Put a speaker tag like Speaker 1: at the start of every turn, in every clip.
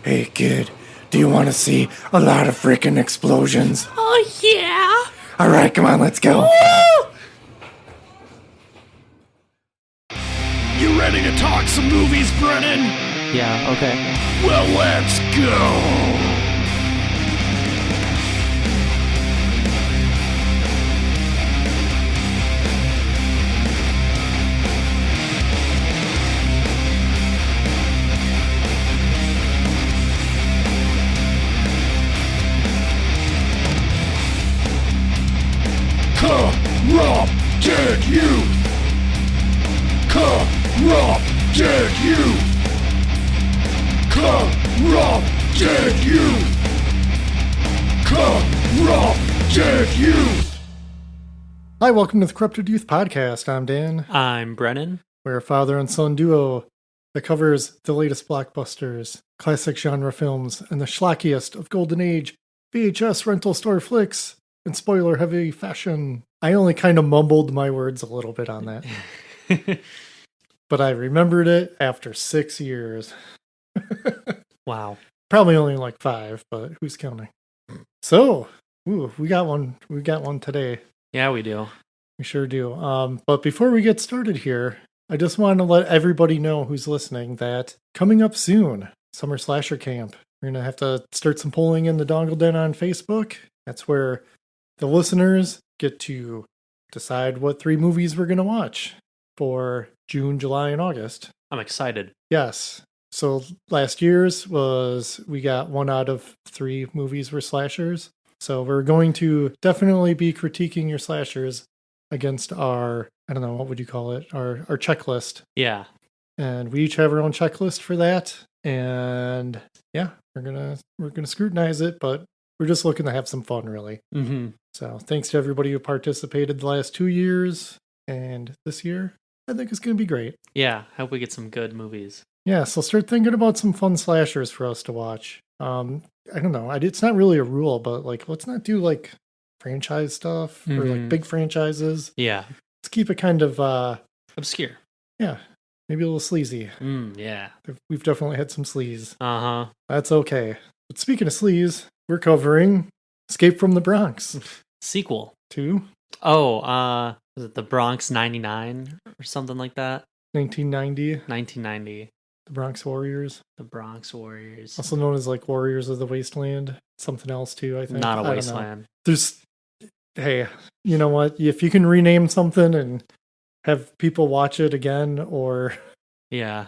Speaker 1: Hey kid, do you want to see a lot of freaking explosions?
Speaker 2: Oh, yeah.
Speaker 1: Alright, come on, let's go.
Speaker 2: Woo!
Speaker 3: You ready to talk some movies, Brennan?
Speaker 2: Yeah, okay.
Speaker 3: Well, let's go. Corrupted youth! Corrupted youth! Corrupted youth! Corrupted youth!
Speaker 1: Hi, welcome to the Corrupted Youth Podcast. I'm Dan.
Speaker 2: I'm Brennan.
Speaker 1: We're a father and son duo that covers the latest blockbusters, classic genre films, and the schlockiest of Golden Age VHS rental store flicks in spoiler-heavy fashion. I only kind of mumbled my words a little bit on that. But I remembered it after 6 years.
Speaker 2: Wow.
Speaker 1: Probably only like 5, but who's counting? So, we got one. We got one today.
Speaker 2: Yeah, we do.
Speaker 1: We sure do. But before we get started here, I just want to let everybody know who's listening that coming up soon, Summer Slasher Camp. We're going to have to start some polling in the Dongle Den on Facebook. That's where the listeners get to decide what 3 movies we're going to watch for June, July, and August.
Speaker 2: I'm excited.
Speaker 1: Yes. So last year's was, we got 1 out of 3 movies were slashers. So we're going to definitely be critiquing your slashers against our, I don't know, what would you call it? Our checklist.
Speaker 2: Yeah.
Speaker 1: And we each have our own checklist for that. And yeah, we're gonna scrutinize it, but we're just looking to have some fun, really.
Speaker 2: Mm-hmm.
Speaker 1: So thanks to everybody who participated the last 2 years and this year. I think it's going to be great.
Speaker 2: Yeah, hope we get some good movies.
Speaker 1: Yeah, so start thinking about some fun slashers for us to watch. I don't know. It's not really a rule, but like, let's not do like franchise stuff or like big franchises.
Speaker 2: Yeah.
Speaker 1: Let's keep it kind of
Speaker 2: Obscure.
Speaker 1: yeah, maybe a little sleazy.
Speaker 2: Yeah.
Speaker 1: We've definitely had some sleaze.
Speaker 2: Uh-huh.
Speaker 1: That's okay. But speaking of sleaze, we're covering Escape from the Bronx
Speaker 2: Sequel.
Speaker 1: 2,
Speaker 2: Oh, was it the Bronx 99 or something like that?
Speaker 1: 1990,
Speaker 2: 1990.
Speaker 1: the Bronx Warriors,
Speaker 2: The Bronx Warriors.
Speaker 1: also known as like Warriors of the Wasteland. Something else too, I think.
Speaker 2: Not a
Speaker 1: I don't know.
Speaker 2: wasteland.
Speaker 1: There's, hey, you know what? If you can rename something and have people watch it again, or
Speaker 2: Yeah.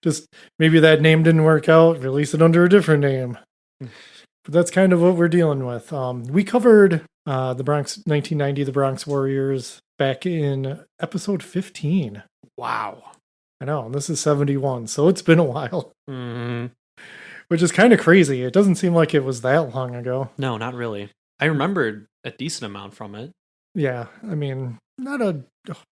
Speaker 1: just maybe that name didn't work out, release it under a different name. But that's kind of what we're dealing with. We covered the Bronx 1990, the Bronx Warriors back in episode 15.
Speaker 2: Wow.
Speaker 1: I know, and this is 71, so it's been a while,
Speaker 2: Mm-hmm.
Speaker 1: which is kind of crazy. It doesn't seem like it was that long ago.
Speaker 2: No, not really. I remembered a decent amount from it.
Speaker 1: Yeah, I mean, not a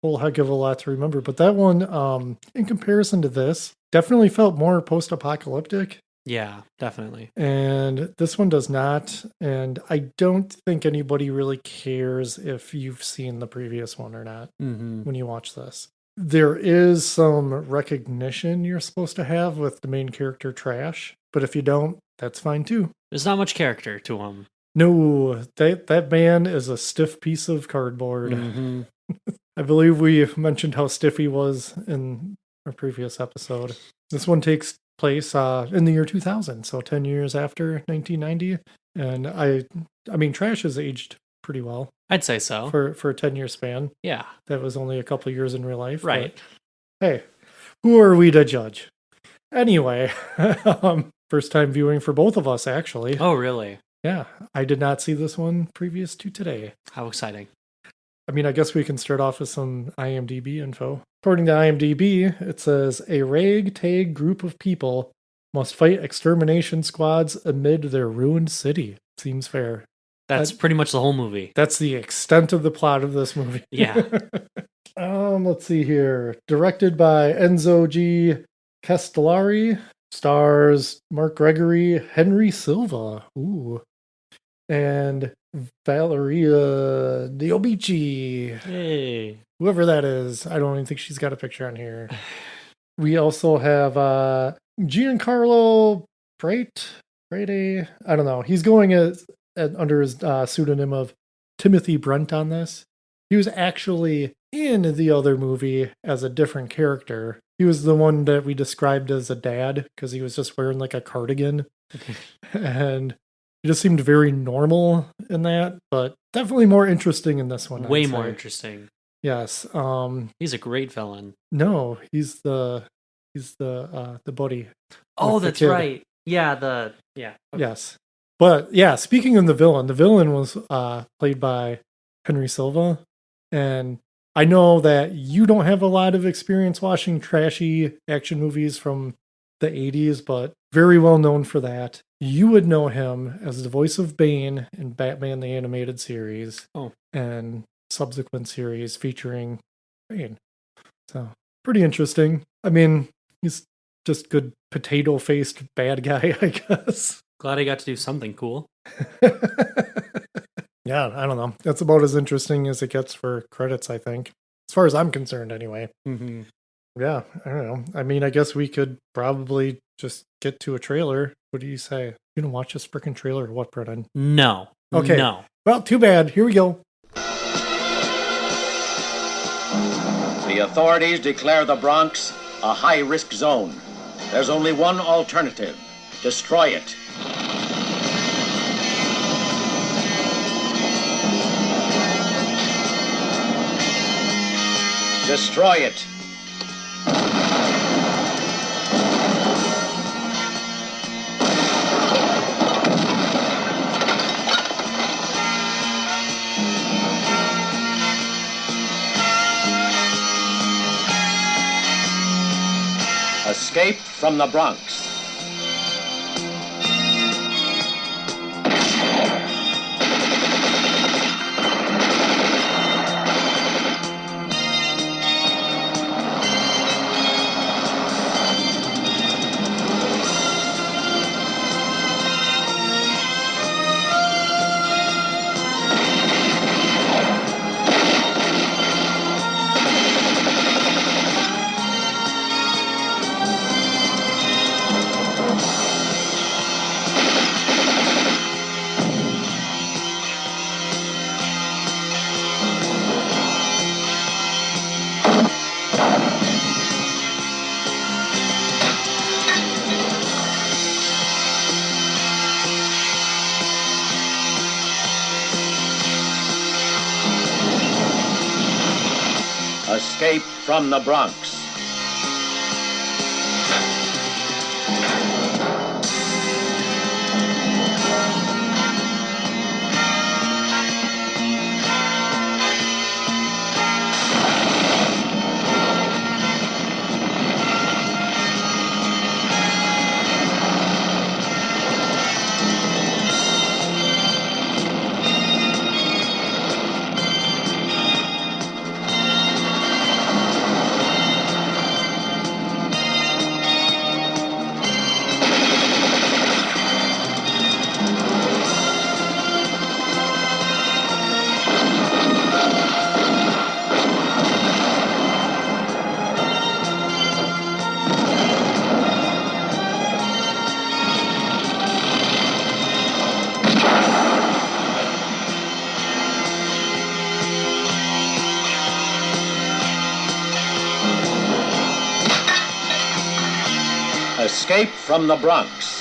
Speaker 1: whole heck of a lot to remember, but that one, in comparison to this, definitely felt more post-apocalyptic.
Speaker 2: Yeah, definitely.
Speaker 1: And this one does not. And I don't think anybody really cares if you've seen the previous one or not when you watch this. There is some recognition you're supposed to have with the main character Trash, but if you don't, that's fine too.
Speaker 2: There's not much character to him.
Speaker 1: No, that man is a stiff piece of cardboard.
Speaker 2: Mm-hmm.
Speaker 1: I believe we mentioned how stiff he was in our previous episode. This one takes place in the year 2000, so 10 years after 1990. And I mean, Trash has aged pretty well
Speaker 2: I'd say so.
Speaker 1: for a 10-year span.
Speaker 2: Yeah.
Speaker 1: That was only a couple years in real life.
Speaker 2: Right.
Speaker 1: But, hey, who are we to judge? Anyway, first time viewing for both of us, actually.
Speaker 2: Oh, really?
Speaker 1: Yeah, I did not see this one previous to today.
Speaker 2: How exciting.
Speaker 1: I mean, I guess we can start off with some IMDb info. According to IMDb, it says, a ragtag group of people must fight extermination squads amid their ruined city. Seems fair.
Speaker 2: That's pretty much the whole movie.
Speaker 1: That's the extent of the plot of this movie.
Speaker 2: Yeah.
Speaker 1: Let's see here. Directed by Enzo G. Castellari. Stars Mark Gregory, Henry Silva. Ooh. And Valeria Diobici.
Speaker 2: Hey.
Speaker 1: Whoever that is. I don't even think she's got a picture on here. We also have Giancarlo Friday. I don't know. He's going under his pseudonym of Timothy Brent on this. He was actually in the other movie as a different character. He was the one that we described as a dad because he was just wearing like a cardigan. And he just seemed very normal in that, but definitely more interesting in this one.
Speaker 2: Way more interesting.
Speaker 1: Yes.
Speaker 2: He's a great villain.
Speaker 1: No, he's the buddy.
Speaker 2: Oh, that's right. Yeah, Okay.
Speaker 1: Yes. But yeah, speaking of the villain was played by Henry Silva. And I know that you don't have a lot of experience watching trashy action movies from the 80s, but very well known for that. You would know him as the voice of Bane in Batman the Animated Series and subsequent series featuring Bane. So, pretty interesting. I mean, he's just good potato-faced bad guy, I guess.
Speaker 2: Glad I got to do something cool.
Speaker 1: Yeah, I don't know. That's about as interesting as it gets for credits, I think. As far as I'm concerned, anyway.
Speaker 2: Mm-hmm.
Speaker 1: Yeah, I don't know. I mean, I guess we could probably just get to a trailer. What do you say? You gonna watch this freaking trailer or what, Brennan?
Speaker 2: No.
Speaker 1: Okay.
Speaker 2: No.
Speaker 1: Well, too bad. Here we go.
Speaker 4: The authorities declare the Bronx a high-risk zone. There's only one alternative: destroy it. Destroy it. Escape from the Bronx. Escape from the Bronx. Escape from the Bronx.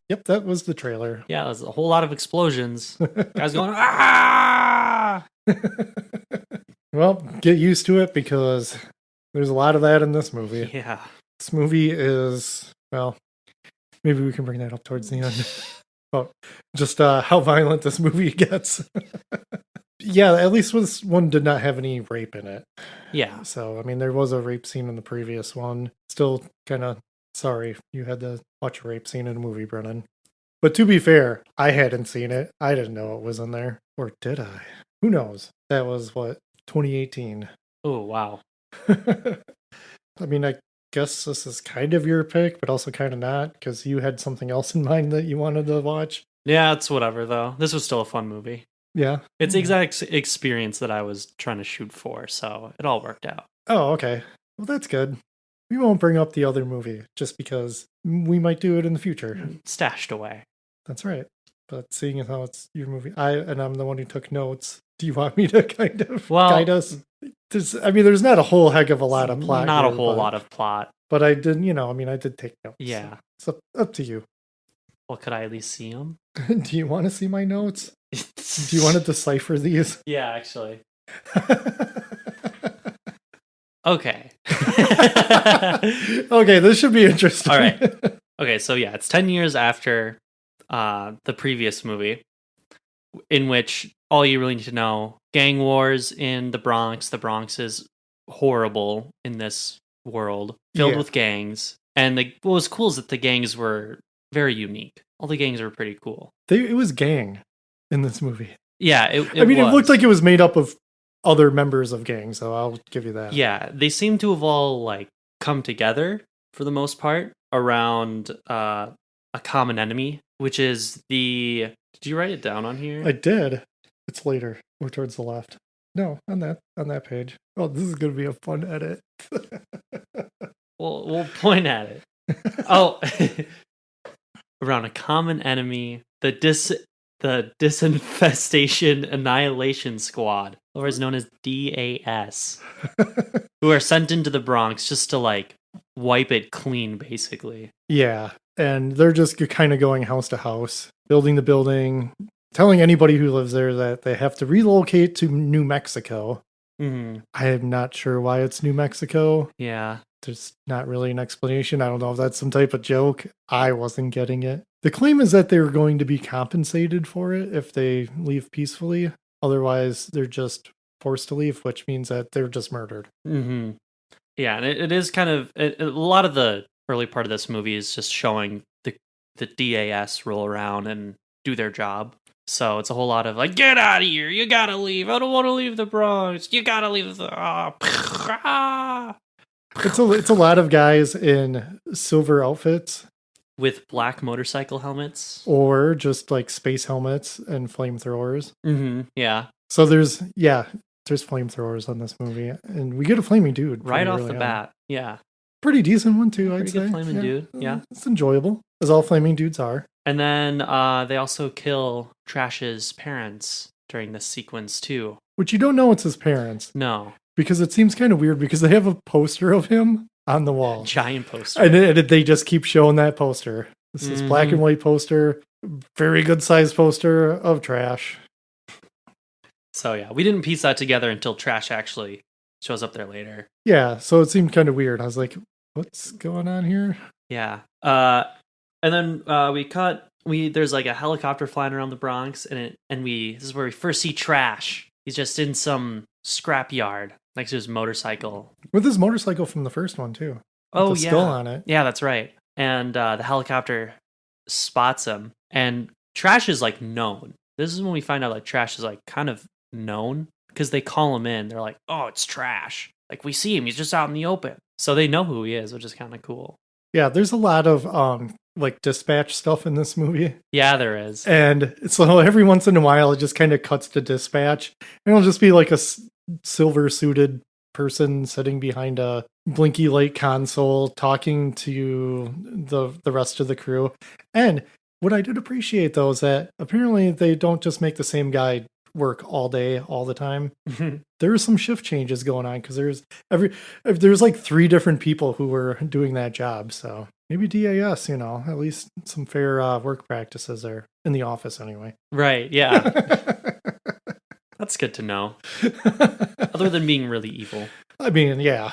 Speaker 1: Yep, that was the trailer.
Speaker 2: Yeah, there's a whole lot of explosions. Guys going, ah!
Speaker 1: Well, get used to it because there's a lot of that in this movie.
Speaker 2: Yeah.
Speaker 1: This movie is, well, maybe we can bring that up towards the end. But just how violent this movie gets. Yeah, at least this one did not have any rape in it.
Speaker 2: Yeah.
Speaker 1: So, I mean, there was a rape scene in the previous one. Still kind of sorry you had to watch a rape scene in a movie, Brennan. But to be fair, I hadn't seen it. I didn't know it was in there. Or did I? Who knows? That was, 2018.
Speaker 2: Oh, wow.
Speaker 1: I mean, I guess this is kind of your pick, but also kind of not, because you had something else in mind that you wanted to watch.
Speaker 2: Yeah, it's whatever, though. This was still a fun movie.
Speaker 1: Yeah.
Speaker 2: It's the exact experience that I was trying to shoot for, so it all worked out.
Speaker 1: Oh, okay. Well, that's good. We won't bring up the other movie just because we might do it in the future.
Speaker 2: Stashed away.
Speaker 1: That's right. But seeing as how it's your movie, I'm the one who took notes. Do you want me to kind of guide us? There's not a whole heck of a lot of plot.
Speaker 2: Not a whole lot of plot.
Speaker 1: But I did, I did take notes.
Speaker 2: Yeah.
Speaker 1: So it's up to you.
Speaker 2: Well, could I at least see them?
Speaker 1: Do you want to see my notes? Do you want to decipher these?
Speaker 2: Yeah, actually. Okay.
Speaker 1: Okay, this should be interesting.
Speaker 2: All right. Okay, so yeah, it's 10 years after the previous movie, in which all you really need to know, gang wars in the Bronx. The Bronx is horrible in this world, filled with gangs. And what was cool is that the gangs were very unique. All the gangs were pretty cool.
Speaker 1: It was gang in this movie.
Speaker 2: Yeah, it
Speaker 1: looked like it was made up of other members of gangs, so I'll give you that.
Speaker 2: Yeah, they seem to have all come together for the most part around a common enemy, which is the... Did you write it down on here?
Speaker 1: I did. It's later. Or towards the left. No, on that page. Oh, this is going to be a fun edit.
Speaker 2: We'll point at it. Oh, around a common enemy, the Disinfestation Annihilation Squad, or is known as DAS, who are sent into the Bronx just to wipe it clean, basically.
Speaker 1: Yeah, and they're just kind of going house to house, building the building, telling anybody who lives there that they have to relocate to New Mexico.
Speaker 2: Mm-hmm.
Speaker 1: I am not sure why it's New Mexico.
Speaker 2: Yeah.
Speaker 1: There's not really an explanation. I don't know if that's some type of joke. I wasn't getting it. The claim is that they're going to be compensated for it if they leave peacefully. Otherwise, they're just forced to leave, which means that they're just murdered.
Speaker 2: Mm-hmm. Yeah, and it is kind of... a lot of the early part of this movie is just showing the DAS roll around and do their job. So it's a whole lot of get out of here, you gotta leave, I don't want to leave the Bronx, you gotta leave the...
Speaker 1: It's a lot of guys in silver outfits.
Speaker 2: With black motorcycle helmets.
Speaker 1: Or just space helmets and flamethrowers.
Speaker 2: Mm-hmm, yeah.
Speaker 1: So there's flamethrowers on this movie. And we get a flaming dude.
Speaker 2: Right off the bat, yeah.
Speaker 1: Pretty decent one too, I'd
Speaker 2: pretty
Speaker 1: say.
Speaker 2: Good flaming dude, yeah.
Speaker 1: It's enjoyable, as all flaming dudes are.
Speaker 2: And then they also kill Trash's parents during this sequence too.
Speaker 1: Which you don't know it's his parents.
Speaker 2: No.
Speaker 1: Because it seems kind of weird because they have a poster of him on the wall.
Speaker 2: Giant poster.
Speaker 1: And they just keep showing that poster. This is black and white poster. Very good sized poster of Trash.
Speaker 2: So yeah, we didn't piece that together until Trash actually shows up there later.
Speaker 1: Yeah, so it seemed kind of weird. I was like, what's going on here?
Speaker 2: Yeah. And then we cut. There's a helicopter flying around the Bronx, and this is where we first see Trash. He's just in some scrap yard next to his motorcycle.
Speaker 1: With his motorcycle from the first one too.
Speaker 2: Oh,
Speaker 1: with the skull on it.
Speaker 2: Yeah, that's right. And the helicopter spots him, and Trash is known. This is when we find out Trash is kind of known because they call him in. They're like, "Oh, it's Trash." We see him. He's just out in the open, so they know who he is, which is kind of cool. Yeah,
Speaker 1: there's a lot of dispatch stuff in this movie.
Speaker 2: Yeah, there is.
Speaker 1: And so every once in a while, it just kind of cuts to dispatch, and it'll just be a silver suited person sitting behind a blinky light console talking to the rest of the crew. And what I did appreciate though is that apparently they don't just make the same guy work all day all the time. There are some shift changes going on because there's 3 different people who were doing that job. So maybe DAS, at least some fair work practices there in the office anyway.
Speaker 2: Right, yeah. That's good to know. Other than being really evil.
Speaker 1: I mean, yeah.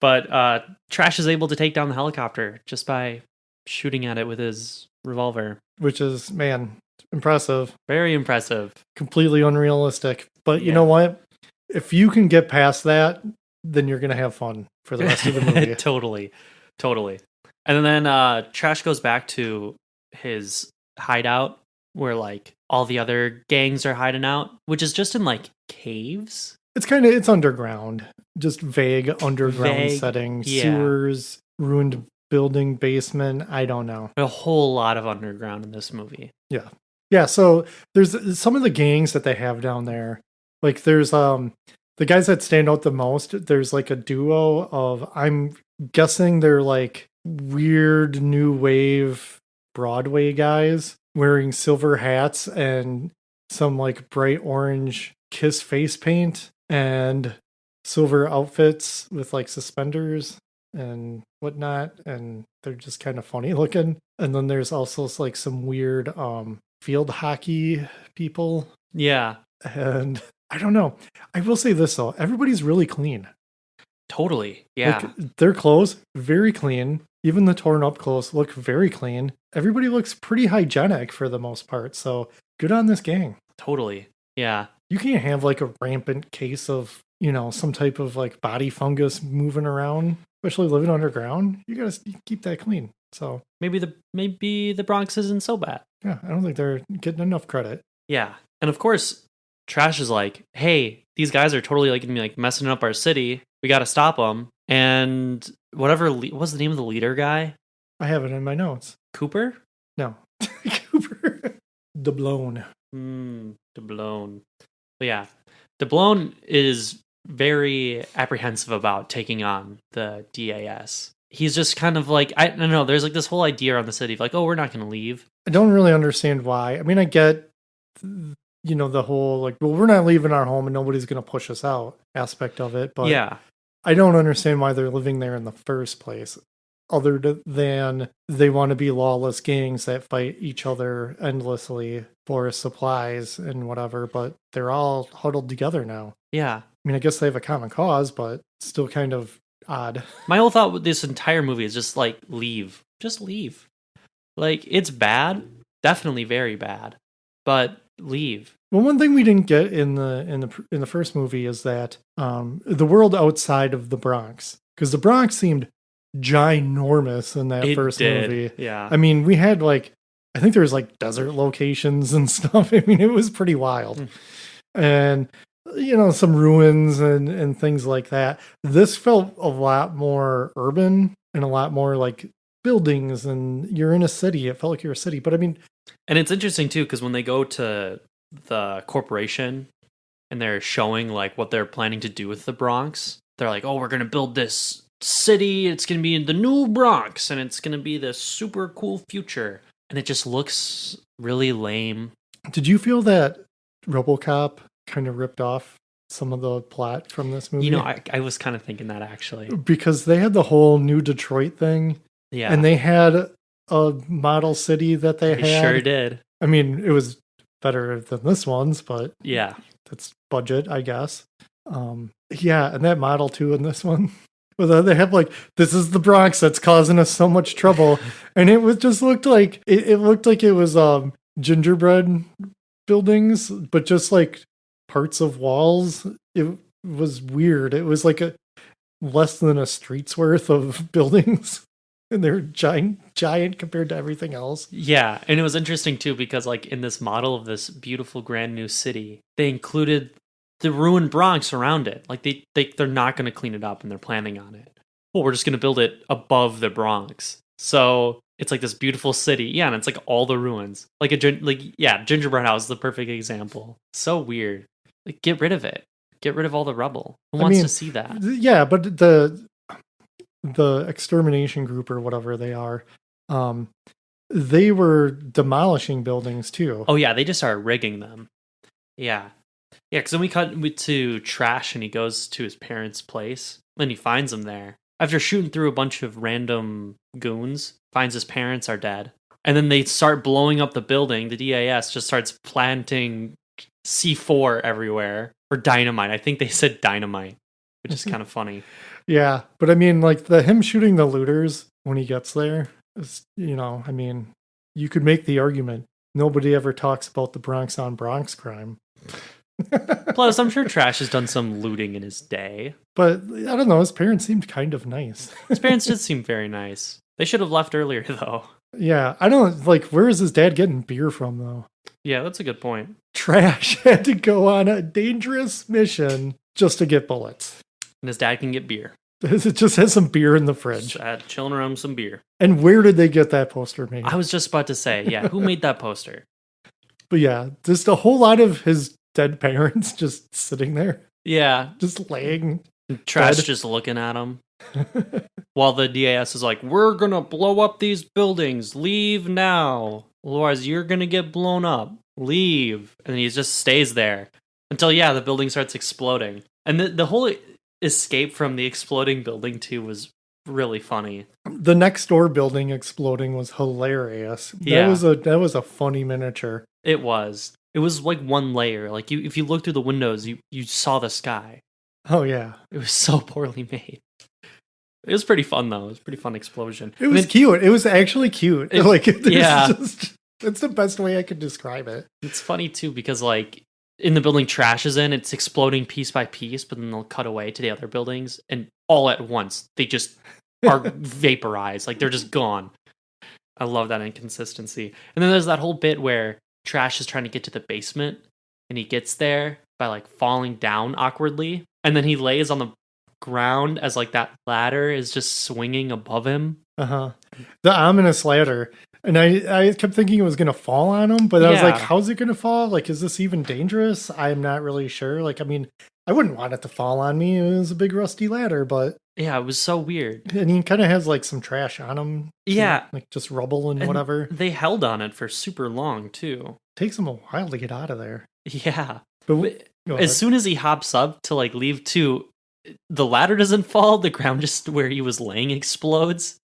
Speaker 2: But Trash is able to take down the helicopter just by shooting at it with his revolver.
Speaker 1: Which is, man, impressive.
Speaker 2: Very impressive.
Speaker 1: Completely unrealistic. But you know what? If you can get past that, then you're going to have fun for the rest of the movie.
Speaker 2: Totally. And then Trash goes back to his hideout where like all the other gangs are hiding out, which is just in like caves.
Speaker 1: It's underground, just vague underground setting,
Speaker 2: yeah.
Speaker 1: sewers, ruined building, basement. I don't know.
Speaker 2: A whole lot of underground in this movie.
Speaker 1: Yeah. So there's some of the gangs that they have down there. Like there's the guys that stand out the most. There's like a duo of, I'm guessing they're like weird new wave Broadway guys wearing silver hats and some like bright orange Kiss face paint and silver outfits with like suspenders and whatnot, and they're just kind of funny looking. And then there's also like some weird field hockey people.
Speaker 2: Yeah.
Speaker 1: And I don't know. I will say this though, everybody's really clean.
Speaker 2: Totally. Yeah.
Speaker 1: Like, their clothes, very clean. Even the torn up clothes look very clean. Everybody looks pretty hygienic for the most part. So good on this gang.
Speaker 2: Totally. Yeah.
Speaker 1: You can't have like a rampant case of, some type of like body fungus moving around, especially living underground. You gotta keep that clean. So
Speaker 2: maybe the Bronx isn't so bad.
Speaker 1: Yeah, I don't think they're getting enough credit.
Speaker 2: Yeah. And of course, Trash is like, hey, these guys are totally like gonna be like messing up our city. We got to stop them. And whatever, what's the name of the leader guy?
Speaker 1: I have it in my notes.
Speaker 2: Cooper?
Speaker 1: No. Cooper. DeBlone.
Speaker 2: DeBlone. But yeah, DeBlone is very apprehensive about taking on the DAS. He's just kind of like, I don't know, there's like this whole idea around the city of like, oh, we're not going to leave.
Speaker 1: I don't really understand why. I mean, I get, the whole like, well, we're not leaving our home and nobody's going to push us out aspect of it. But
Speaker 2: yeah,
Speaker 1: I don't understand why they're living there in the first place, other than they want to be lawless gangs that fight each other endlessly for supplies and whatever, but they're all huddled together now.
Speaker 2: Yeah.
Speaker 1: I mean, I guess they have a common cause, but still kind of odd.
Speaker 2: My whole thought with this entire movie is just like, leave. Just leave. Like, it's bad. Definitely very bad. But leave.
Speaker 1: Well, one thing we didn't get in the first movie is that the world outside of the Bronx, because the Bronx seemed ginormous in that first movie.
Speaker 2: Yeah.
Speaker 1: I mean, we had like, I think there was like desert locations and stuff. I mean, it was pretty wild. And, some ruins and things like that. This felt a lot more urban and a lot more like buildings, and you're in a city. It felt like you're a city. But I mean,
Speaker 2: and it's interesting too, because when they go to the corporation and they're showing like what they're planning to do with the Bronx, they're like, oh, we're going to build this city. It's going to be in the new Bronx and it's going to be this super cool future. And it just looks really lame.
Speaker 1: Did you feel that RoboCop kind of ripped off some of the plot from this movie?
Speaker 2: I was kind of thinking that actually.
Speaker 1: Because they had the whole New Detroit thing.
Speaker 2: Yeah.
Speaker 1: And they had a model city that they had.
Speaker 2: Sure did.
Speaker 1: I mean, it was better than this one's, but
Speaker 2: yeah,
Speaker 1: that's budget, I guess. Yeah, and that model too in this one. Well, they have like, this is the Bronx that's causing us so much trouble, and it was just looked like it looked like it was gingerbread buildings, but just like parts of walls. It was weird. It was like less than a street's worth of buildings. And they're giant compared to everything else.
Speaker 2: Yeah, and it was interesting too because like in this model of this beautiful grand new city, they included the ruined Bronx around it. Like they're not going to clean it up, and they're planning on it. Well, we're just going to build it above the Bronx. So it's like this beautiful city. Yeah, and it's like all the ruins. Like gingerbread house is the perfect example. So weird. Like get rid of it. Get rid of all the rubble. Who wants to see that?
Speaker 1: Yeah, but the extermination group or whatever they are, they were demolishing buildings too.
Speaker 2: Oh yeah, they just started rigging them. Yeah, because then we cut to Trash, and he goes to his parents' place, and he finds them there after shooting through a bunch of random goons. Finds his parents are dead, and then they start blowing up the building. The DAS just starts planting C4 everywhere, or dynamite. I think they said dynamite, which is kind of funny.
Speaker 1: Yeah, but I mean, like him shooting the looters when he gets there, is, I mean, you could make the argument nobody ever talks about the Bronx on Bronx crime.
Speaker 2: Plus, I'm sure Trash has done some looting in his day.
Speaker 1: But I don't know, his parents seemed kind of nice.
Speaker 2: His parents did seem very nice. They should have left earlier, though.
Speaker 1: Yeah, I don't like. Where is his dad getting beer from though?
Speaker 2: Yeah, that's a good point.
Speaker 1: Trash had to go on a dangerous mission just to get bullets.
Speaker 2: And his dad can get beer.
Speaker 1: It just has some beer in the fridge.
Speaker 2: Just chilling around with some beer.
Speaker 1: And where did they get that poster made?
Speaker 2: I was just about to say, yeah, who made that poster?
Speaker 1: But yeah, just a whole lot of his dead parents just sitting there,
Speaker 2: Yeah,
Speaker 1: just laying.
Speaker 2: Trash
Speaker 1: dead.
Speaker 2: just looking at him. While the DAS is like, we're gonna blow up these buildings. Leave now. Otherwise, you're gonna get blown up. Leave. And he just stays there until, yeah, the building starts exploding. And the whole escape from the exploding building, too, was really funny.
Speaker 1: The next door building exploding was hilarious.
Speaker 2: Yeah.
Speaker 1: That was a funny miniature.
Speaker 2: It was. It was like one layer. Like, if you look through the windows, you saw the sky.
Speaker 1: Oh yeah,
Speaker 2: It was so poorly made. It was pretty fun, though. It was a pretty fun explosion.
Speaker 1: it was cute. It was actually cute.
Speaker 2: Yeah.
Speaker 1: That's the best way I could describe it.
Speaker 2: It's funny, too, because, like, in the building Trash is in, it's exploding piece by piece, but then they'll cut away to the other buildings, and all at once, they just are vaporized. Like, they're just gone. I love that inconsistency. And then there's that whole bit where Trash is trying to get to the basement, and he gets there by, like, falling down awkwardly, and then he lays on the ground as, like, that ladder is just swinging above him.
Speaker 1: The ominous ladder. And I kept thinking it was going to fall on him, but I was like,
Speaker 2: Yeah.
Speaker 1: how's it going to fall? Like, is this even dangerous? I'm not really sure. Like, I mean, I wouldn't want it to fall on me. It was a big rusty ladder, but...
Speaker 2: Yeah, it was so weird.
Speaker 1: And he kind of has, like, some trash on him.
Speaker 2: Yeah.
Speaker 1: Like, just rubble and
Speaker 2: And
Speaker 1: whatever.
Speaker 2: They held on it for super long, too.
Speaker 1: Takes him a while to get out of there.
Speaker 2: Yeah.
Speaker 1: But go
Speaker 2: As
Speaker 1: ahead.
Speaker 2: soon as he hops up to, like, leave too, the ladder doesn't fall. The ground just where he was laying explodes.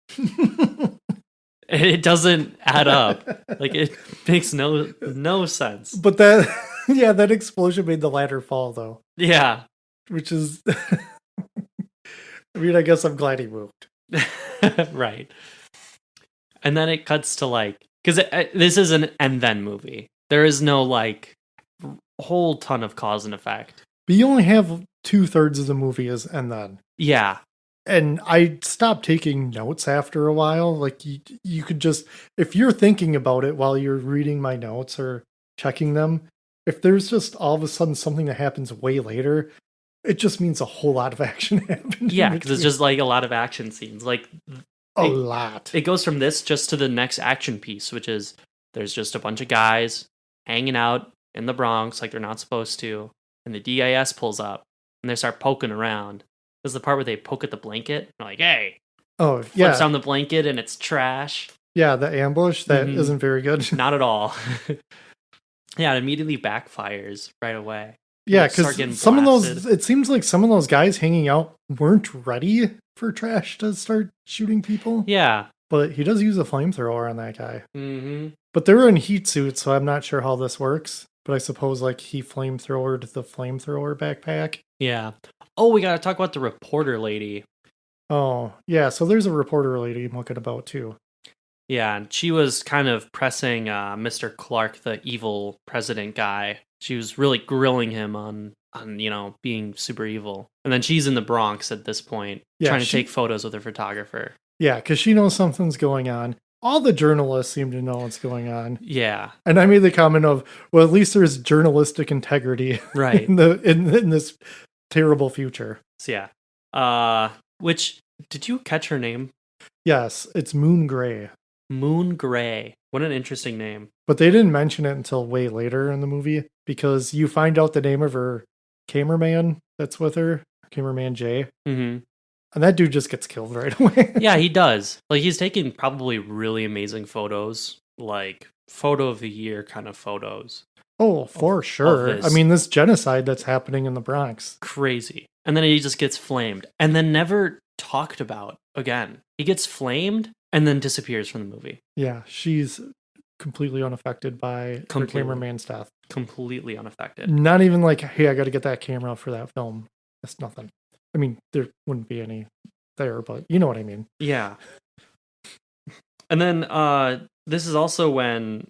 Speaker 2: It doesn't add up. Like, it makes no sense.
Speaker 1: But that, yeah, that explosion made the ladder fall, though.
Speaker 2: Yeah.
Speaker 1: Which is... I mean, I guess I'm glad he moved.
Speaker 2: Right. And then it cuts to, like... Because this is an and then movie. There is no, like, whole ton of cause and effect.
Speaker 1: But you only have 2/3 of the movie is and then.
Speaker 2: Yeah.
Speaker 1: And I stopped taking notes after a while. Like, you could just, if you're thinking about it while you're reading my notes or checking them, if there's just all of a sudden something that happens way later, it just means a whole lot of action happened.
Speaker 2: Yeah, because it's just, like, a lot of action scenes. Like,
Speaker 1: a lot.
Speaker 2: it goes from this just to the next action piece, which is there's just a bunch of guys hanging out in the Bronx like they're not supposed to, and the DIS pulls up, and they start poking around. This is the part where they poke at the blanket. They're like, hey,
Speaker 1: Oh,
Speaker 2: flips
Speaker 1: yeah.
Speaker 2: down the blanket, and it's trash.
Speaker 1: Yeah, the ambush, that
Speaker 2: Mhm.
Speaker 1: isn't very good.
Speaker 2: Not at all. Yeah, it immediately backfires right away.
Speaker 1: Yeah,
Speaker 2: Like, start getting
Speaker 1: because some of those,
Speaker 2: blasted.
Speaker 1: it seems like some of those guys hanging out weren't ready for Trash to start shooting people.
Speaker 2: Yeah.
Speaker 1: But he does use a flamethrower on that guy.
Speaker 2: Mm-hmm.
Speaker 1: But they were in heat suits, so I'm not sure how this works. But I suppose, like, he flamethrowered the flamethrower backpack.
Speaker 2: Yeah. Oh, we gotta talk about the reporter lady.
Speaker 1: Oh, yeah, so there's a reporter lady mucking about, too.
Speaker 2: Yeah, and she was kind of pressing Mr. Clark, the evil president guy. She was really grilling him on being super evil. And then she's in the Bronx at this point,
Speaker 1: Yeah,
Speaker 2: trying to
Speaker 1: she-
Speaker 2: take photos with her photographer.
Speaker 1: Yeah, because she knows something's going on. All the journalists seem to know what's going on.
Speaker 2: Yeah,
Speaker 1: And I made the comment of, well, at least there's journalistic integrity
Speaker 2: right.
Speaker 1: in this terrible future.
Speaker 2: So yeah. Which, did you catch her name?
Speaker 1: Yes, it's Moon Gray.
Speaker 2: Moon Gray. What an interesting name.
Speaker 1: But they didn't mention it until way later in the movie because you find out the name of her cameraman that's with her, cameraman Jay,
Speaker 2: Mm-hmm.
Speaker 1: and that dude just gets killed right away.
Speaker 2: Yeah, he does. Like, he's taking probably really amazing photos, like photo of the year kind of photos.
Speaker 1: Oh, for sure.
Speaker 2: this.
Speaker 1: I mean, this genocide that's happening in the Bronx.
Speaker 2: Crazy. And then he just gets flamed and then never talked about again. He gets flamed and then disappears from the movie.
Speaker 1: Yeah, she's completely unaffected by her
Speaker 2: Completely.
Speaker 1: cameraman's death.
Speaker 2: Completely unaffected.
Speaker 1: Not even like, hey, I got to get that camera for that film. That's nothing. I mean, there wouldn't be any there, but you know what I mean.
Speaker 2: Yeah. And then this is also when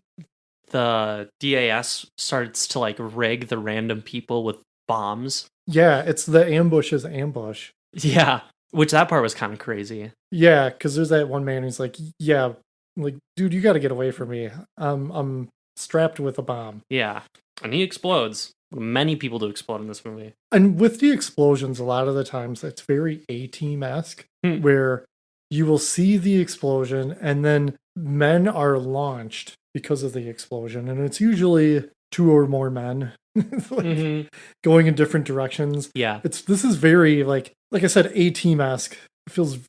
Speaker 2: the DAS starts to like rig the random people with bombs.
Speaker 1: Yeah, it's the ambush's ambush.
Speaker 2: Yeah. Which that part was kind of crazy.
Speaker 1: Yeah, because there's that one man who's like, yeah, Like, dude, you got to get away from me. I'm strapped with a bomb.
Speaker 2: Yeah. And he explodes. Many people do explode in this movie.
Speaker 1: And with the explosions, a lot of the times it's very A-Team-esque, where you will see the explosion and then men are launched because of the explosion. And it's usually 2 or more men going in different directions.
Speaker 2: Yeah.
Speaker 1: This is very, like I said, A-Team-esque. It feels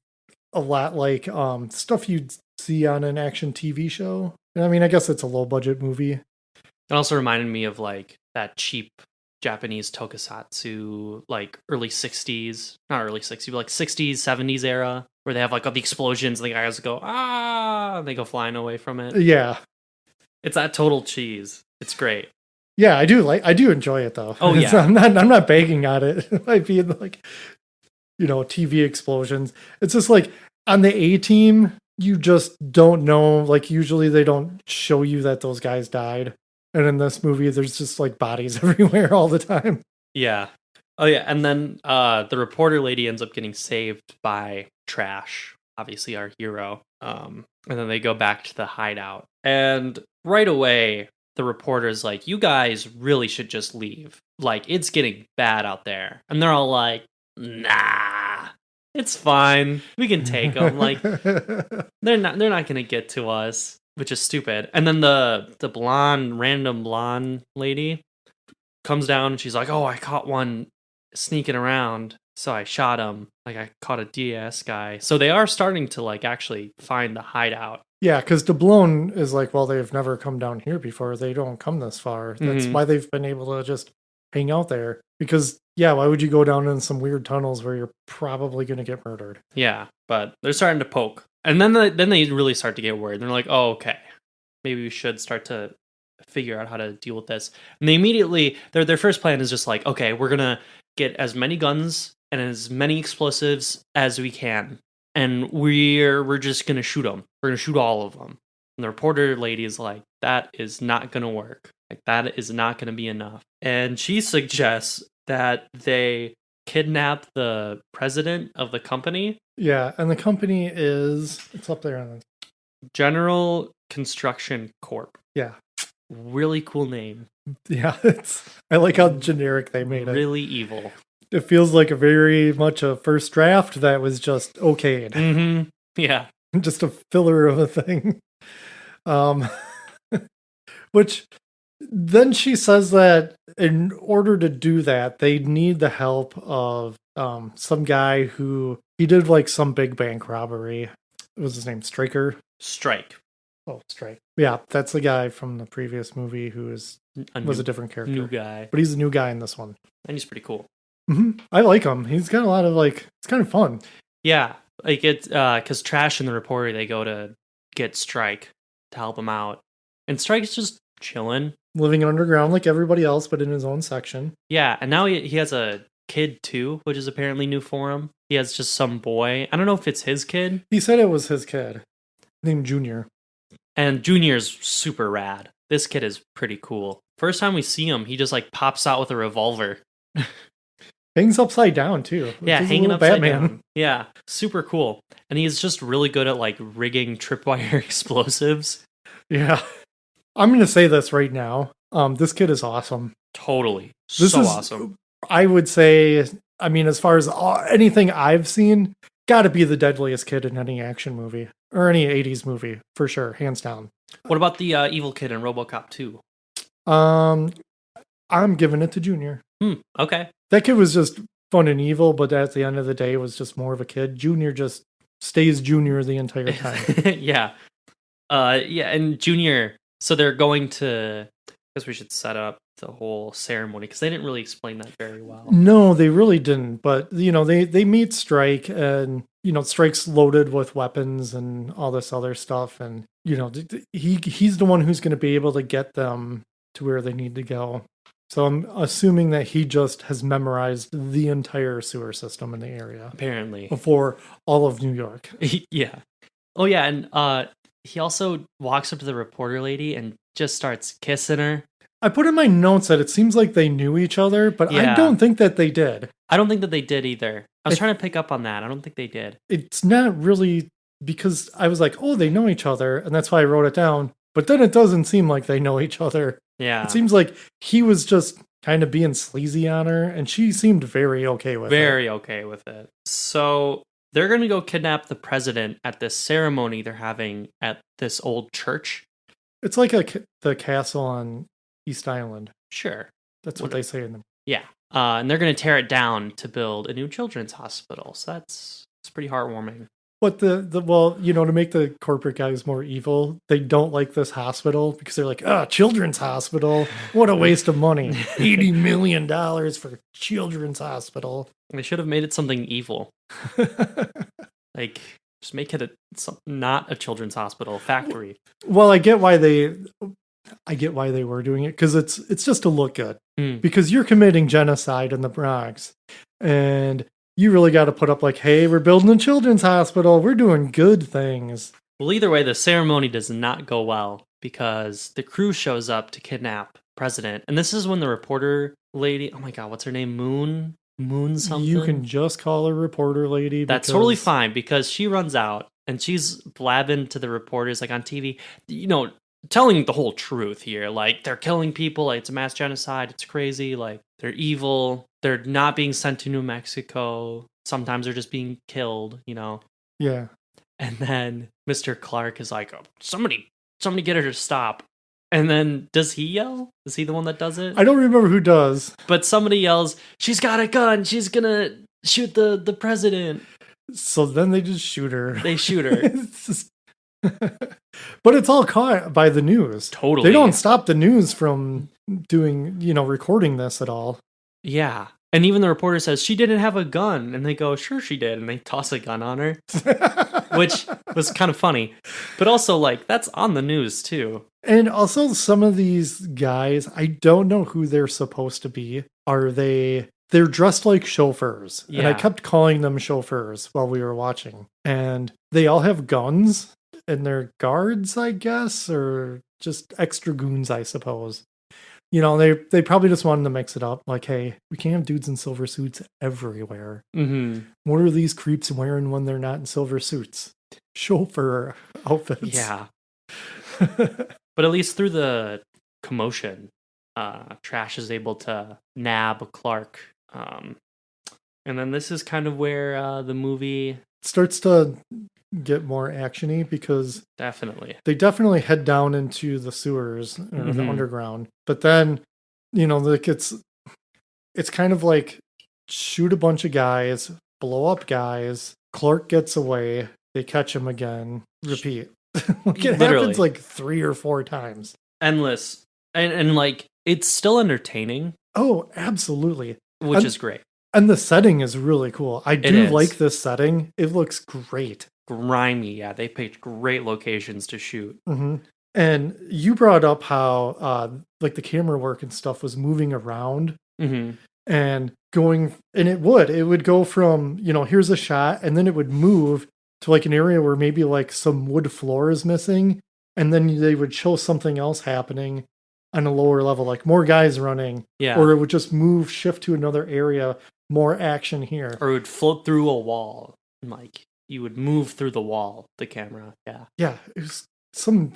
Speaker 1: a lot like stuff you'd see on an action TV show. And I mean, I guess it's a low-budget movie.
Speaker 2: It also reminded me of like that cheap Japanese tokusatsu, like early 60s, not early 60s, but like 60s, 70s era, where they have like all the explosions and the guys go, and they go flying away from it.
Speaker 1: Yeah.
Speaker 2: It's that total cheese. It's great.
Speaker 1: Yeah, I do enjoy it though.
Speaker 2: Oh yeah.
Speaker 1: I'm not begging on it. It might be like, TV explosions. It's just like on the A-Team, you just don't know. Like usually they don't show you that those guys died. And in this movie, there's just like bodies everywhere all the time.
Speaker 2: Yeah. Oh yeah. And then the reporter lady ends up getting saved by Trash, obviously our hero. And then they go back to the hideout. And right away, the reporter's like, you guys really should just leave. Like, it's getting bad out there. And they're all like, nah, it's fine. We can take them. Like, they're not going to get to us. Which is stupid. And then the random blonde lady comes down and she's like, oh, I caught one sneaking around, so I shot him. Like, I caught a DS guy. So they are starting to, like, actually find the hideout.
Speaker 1: Yeah, because Doubloon is like, well, they've never come down here before. They don't come this far. That's why they've been able to just hang out there. Because, yeah, why would you go down in some weird tunnels where you're probably going to get murdered?
Speaker 2: Yeah, but they're starting to poke. And then they really start to get worried. They're like, oh, okay, maybe we should start to figure out how to deal with this. And they immediately, their first plan is just like, okay, we're going to get as many guns and as many explosives as we can. And we're just going to shoot them. We're going to shoot all of them. And the reporter lady is like, that is not going to work. Like, that is not going to be enough. And she suggests that they kidnap the president of the company.
Speaker 1: Yeah, and the company it's up there on the
Speaker 2: General Construction Corp.
Speaker 1: Yeah.
Speaker 2: Really cool name.
Speaker 1: Yeah, I like how generic they made it.
Speaker 2: Really evil.
Speaker 1: It feels like very much a first draft that was just okayed.
Speaker 2: Mm-hmm. Yeah.
Speaker 1: Just a filler of a thing. Which then she says that in order to do that, they need the help of some guy who he did like some big bank robbery. What was his name? Strike. Oh, Strike. Yeah, that's the guy from the previous movie who was a different character.
Speaker 2: New guy.
Speaker 1: But he's a new guy in this one.
Speaker 2: And he's pretty cool.
Speaker 1: Mm-hmm. I like him. He's got a lot of it's kind of fun.
Speaker 2: Yeah. Like it's, because Trash and the reporter, they go to get Strike to help him out. And Strike's just chilling.
Speaker 1: Living underground like everybody else, but in his own section.
Speaker 2: Yeah, and now he has a kid too, which is apparently new for him. He has just some boy. I don't know if it's his kid.
Speaker 1: He said it was his kid, named Junior.
Speaker 2: And Junior's super rad. This kid is pretty cool. First time we see him, he just like pops out with a revolver.
Speaker 1: Hangs upside down too.
Speaker 2: Yeah, hanging upside down. Yeah, super cool. And he's just really good at like rigging tripwire explosives.
Speaker 1: Yeah. I'm going to say this right now. This kid is awesome.
Speaker 2: Totally.
Speaker 1: This is
Speaker 2: awesome.
Speaker 1: I would say, I mean, as far as anything I've seen, got to be the deadliest kid in any action movie. Or any 80s movie, for sure, hands down.
Speaker 2: What about the evil kid in RoboCop 2?
Speaker 1: I'm giving it to Junior.
Speaker 2: Okay.
Speaker 1: That kid was just fun and evil, but at the end of the day, was just more of a kid. Junior just stays Junior the entire time.
Speaker 2: Yeah. Yeah, and Junior... So they're going to... I guess we should set up the whole ceremony, because they didn't really explain that very well.
Speaker 1: No, they really didn't. But, they meet Strike, and, Strike's loaded with weapons and all this other stuff. And, he's the one who's going to be able to get them to where they need to go. So I'm assuming that he just has memorized the entire sewer system in the area.
Speaker 2: Apparently.
Speaker 1: Before all of New York.
Speaker 2: Yeah. Oh, yeah, and he also walks up to the reporter lady and just starts kissing her.
Speaker 1: I put in my notes that it seems like they knew each other, but
Speaker 2: yeah.
Speaker 1: I don't think that they did.
Speaker 2: I don't think that they did either. I was trying to pick up on that. I don't think they did.
Speaker 1: It's not really because I was like, oh, they know each other, and that's why I wrote it down. But then it doesn't seem like they know each other.
Speaker 2: Yeah.
Speaker 1: It seems like he was just kind of being sleazy on her, and she seemed very okay with it.
Speaker 2: Very okay with it. So they're going to go kidnap the president at this ceremony they're having at this old church.
Speaker 1: It's like the castle on East Island.
Speaker 2: Sure.
Speaker 1: That's what they say in them.
Speaker 2: Yeah. And they're going to tear it down to build a new children's hospital. So it's pretty heartwarming.
Speaker 1: But well, to make the corporate guys more evil, they don't like this hospital because they're like, children's hospital. What a waste of money. $80 million for children's hospital.
Speaker 2: They should have made it something evil. Like, just make it not a children's hospital, a factory.
Speaker 1: Well, I get why they were doing it, because it's just to look good. Because you're committing genocide in the Bronx, and you really got to put up like, hey, we're building a children's hospital. We're doing good things.
Speaker 2: Well, either way, the ceremony does not go well because the crew shows up to kidnap the president. And this is when the reporter lady, oh my God, what's her name? Moon something?
Speaker 1: You can just call her reporter lady.
Speaker 2: That's totally fine, because she runs out and she's blabbing to the reporters like on TV, telling the whole truth here. Like, they're killing people, like it's a mass genocide, it's crazy, like they're evil, they're not being sent to New Mexico, sometimes they're just being killed,
Speaker 1: Yeah.
Speaker 2: And then Mr. Clark is like, somebody get her to stop. And then does he yell? Is he the one that does it?
Speaker 1: I don't remember who does.
Speaker 2: But somebody yells, she's got a gun, she's gonna shoot the president.
Speaker 1: So then they just shoot her.
Speaker 2: They shoot her.
Speaker 1: But it's all caught by the news.
Speaker 2: Totally.
Speaker 1: They don't stop the news from doing, recording this at all.
Speaker 2: Yeah. And even the reporter says, she didn't have a gun. And they go, sure she did. And they toss a gun on her, which was kind of funny. But also, like, that's on the news, too.
Speaker 1: And also, some of these guys, I don't know who they're supposed to be. They're dressed like chauffeurs.
Speaker 2: Yeah.
Speaker 1: And I kept calling them chauffeurs while we were watching. And they all have guns. And they're guards, I guess, or just extra goons, I suppose. They probably just wanted to mix it up. Like, hey, we can't have dudes in silver suits everywhere.
Speaker 2: Mm-hmm.
Speaker 1: What are these creeps wearing when they're not in silver suits? Chauffeur outfits.
Speaker 2: Yeah. But at least through the commotion, Trash is able to nab Clark. And then this is kind of where the movie
Speaker 1: starts to get more actiony, because
Speaker 2: they
Speaker 1: definitely head down into the sewers or the underground. But then, like it's kind of like shoot a bunch of guys, blow up guys. Clark gets away. They catch him again. Repeat. Like, it happens like 3 or 4 times.
Speaker 2: Endless. And like, it's still entertaining.
Speaker 1: Oh, absolutely.
Speaker 2: Which is great.
Speaker 1: And the setting is really cool. I do like this setting. It looks great.
Speaker 2: Grimy, yeah. They picked great locations to shoot.
Speaker 1: Mm-hmm. And you brought up how like the camera work and stuff was moving around and going, and it would go from, here's a shot, and then it would move to like an area where maybe like some wood floor is missing, and then they would show something else happening on a lower level, like more guys running, or it would just shift to another area, more action here,
Speaker 2: or it would float through a wall, like you would move through the wall, the camera.
Speaker 1: Yeah, it was some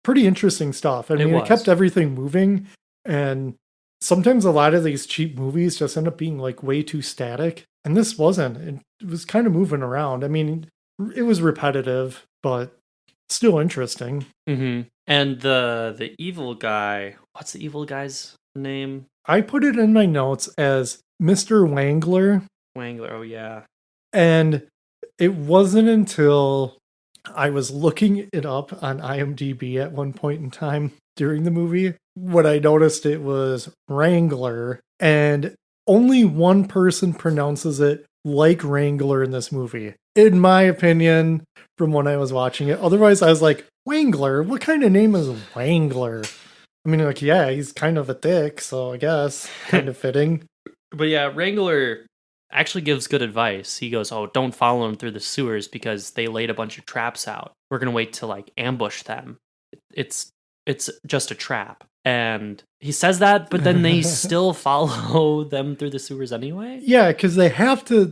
Speaker 1: pretty interesting stuff. I mean, it kept everything moving, and sometimes a lot of these cheap movies just end up being like way too static, and this wasn't. It was kind of moving around. I mean, it was repetitive, but still interesting.
Speaker 2: Mm-hmm. And the evil guy, what's the evil guy's name?
Speaker 1: I put it in my notes as Mr. Wangler.
Speaker 2: Oh yeah.
Speaker 1: And it wasn't until I was looking it up on IMDb at one point in time during the movie when I noticed it was Wrangler, and only one person pronounces it like Wrangler in this movie, in my opinion, from when I was watching it. Otherwise, I was like, Wangler? What kind of name is Wangler? I mean, like, yeah, he's kind of a dick, so I guess kind of fitting.
Speaker 2: But yeah, Wrangler actually gives good advice. He goes, oh, don't follow them through the sewers because they laid a bunch of traps out. We're going to wait to like ambush them. It's just a trap. And he says that, but then they still follow them through the sewers anyway?
Speaker 1: Yeah, because they have to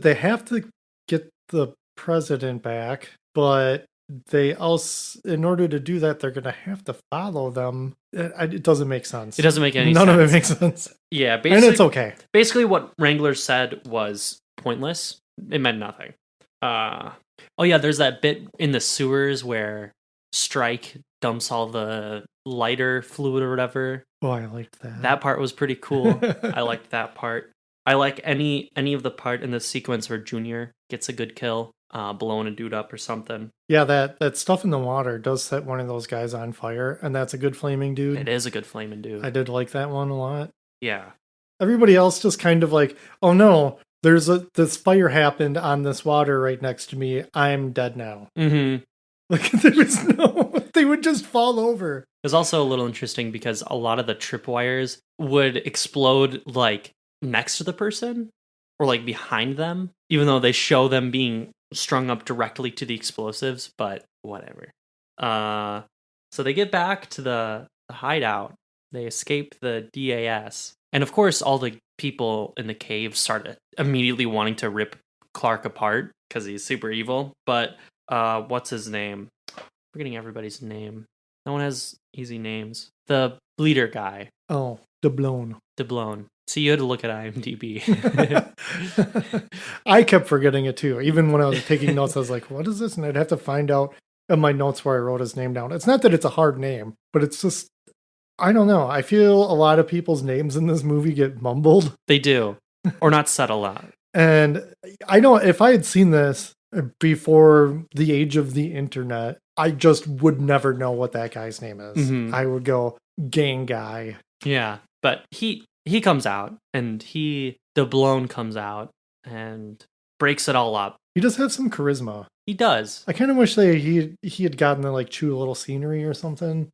Speaker 1: get the president back, but they also, in order to do that, they're going to have to follow them. It doesn't make sense.
Speaker 2: It doesn't make any
Speaker 1: None
Speaker 2: sense.
Speaker 1: of it makes sense.
Speaker 2: Yeah,
Speaker 1: And it's okay.
Speaker 2: Basically, what Wrangler said was pointless. It meant nothing. Oh yeah, there's that bit in the sewers where Strike dumps all the lighter fluid or whatever.
Speaker 1: Oh, I liked that.
Speaker 2: That part was pretty cool. I liked that part. I like any of the part in the sequence where Junior gets a good kill, blowing a dude up or something.
Speaker 1: Yeah, that stuff in the water does set one of those guys on fire, and that's a good flaming dude.
Speaker 2: It is a good flaming dude.
Speaker 1: I did like that one a lot.
Speaker 2: Yeah.
Speaker 1: Everybody else just kind of like, oh no, this fire happened on this water right next to me. I'm dead now.
Speaker 2: Mm-hmm.
Speaker 1: Like they would just fall over.
Speaker 2: It was also a little interesting because a lot of the tripwires would explode like next to the person or like behind them, even though they show them being strung up directly to the explosives, but whatever. So they get back to the hideout. They escape the DAS. And of course, all the people in the cave start immediately wanting to rip Clark apart because he's super evil. But what's his name? I'm forgetting everybody's name. No one has easy names. The bleeder guy.
Speaker 1: Oh, Doubloon.
Speaker 2: See, you had to look at IMDb.
Speaker 1: I kept forgetting it too. Even when I was taking notes, I was like, what is this? And I'd have to find out in my notes where I wrote his name down. It's not that it's a hard name, but it's just, I don't know. I feel a lot of people's names in this movie get mumbled.
Speaker 2: They do. Or not said a lot.
Speaker 1: And I know if I had seen this before the age of the internet, I just would never know what that guy's name is.
Speaker 2: Mm-hmm.
Speaker 1: I would go, gang guy.
Speaker 2: Yeah, but he comes out, and Doubloon comes out and breaks it all up.
Speaker 1: He does have some charisma.
Speaker 2: He does.
Speaker 1: I kind of wish he had gotten to like chew a little scenery or something.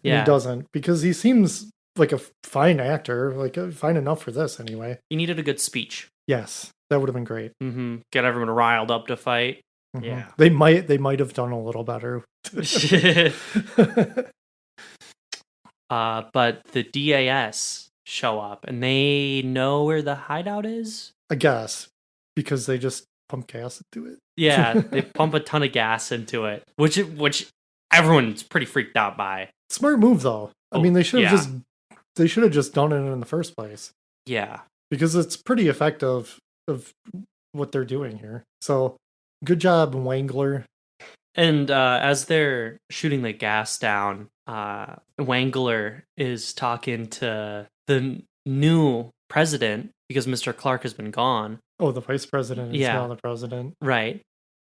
Speaker 2: Yeah.
Speaker 1: He doesn't, because he seems like a fine actor, like fine enough for this anyway.
Speaker 2: He needed a good speech.
Speaker 1: Yes, that would have been great.
Speaker 2: Mm-hmm. Get everyone riled up to fight.
Speaker 1: Mm-hmm.
Speaker 2: Yeah.
Speaker 1: They might have done a little better.
Speaker 2: But the DAS show up, and they know where the hideout is?
Speaker 1: I guess, because they just pump gas into it.
Speaker 2: Yeah, they pump a ton of gas into it, which everyone's pretty freaked out by.
Speaker 1: Smart move, though. I mean, they should have just done it in the first place.
Speaker 2: Yeah,
Speaker 1: because it's pretty effective of what they're doing here. So, good job, Wrangler.
Speaker 2: And as they're shooting the gas down, Wrangler is talking to the new president because Mr. Clark has been gone.
Speaker 1: Oh, the vice president is now the president.
Speaker 2: Right.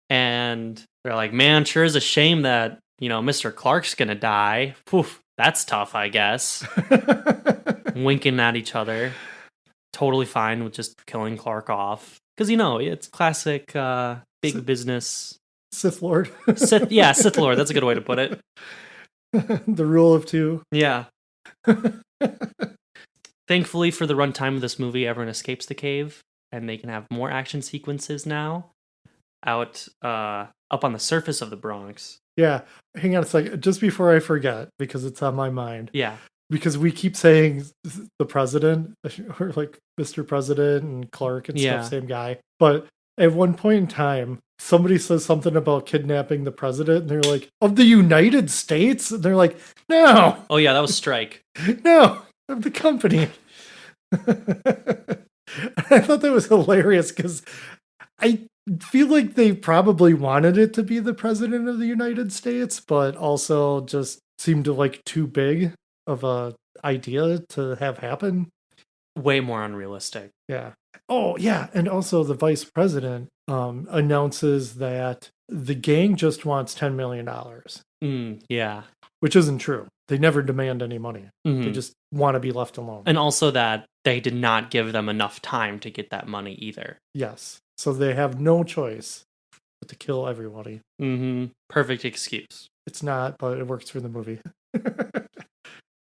Speaker 2: And they're like, man, sure is a shame that, Mr. Clark's going to die. Poof, that's tough, I guess. Winking at each other. Totally fine with just killing Clark off. Because, it's classic big business.
Speaker 1: Sith Lord.
Speaker 2: Sith Lord. That's a good way to put it.
Speaker 1: The rule of two.
Speaker 2: Yeah. Thankfully, for the runtime of this movie, everyone escapes the cave, and they can have more action sequences now out up on the surface of the Bronx.
Speaker 1: Yeah. Hang on a second. Just before I forget, because it's on my mind.
Speaker 2: Yeah.
Speaker 1: Because we keep saying the president, or like Mr. President and Clark and stuff, same guy. But at one point in time, somebody says something about kidnapping the president, and they're like, of the United States? And they're like, no.
Speaker 2: Oh, yeah, that was Strike.
Speaker 1: No, of the company. I thought that was hilarious because I feel like they probably wanted it to be the president of the United States, but also just seemed to like too big of a idea to have happen.
Speaker 2: Way more unrealistic.
Speaker 1: Yeah. Oh, yeah. And also the vice president announces that the gang just wants $10 million.
Speaker 2: Yeah.
Speaker 1: Which isn't true. They never demand any money.
Speaker 2: Mm-hmm.
Speaker 1: They just want to be left alone.
Speaker 2: And also that they did not give them enough time to get that money either.
Speaker 1: Yes. So they have no choice but to kill everybody.
Speaker 2: Mm-hmm. Perfect excuse.
Speaker 1: It's not, but it works for the movie.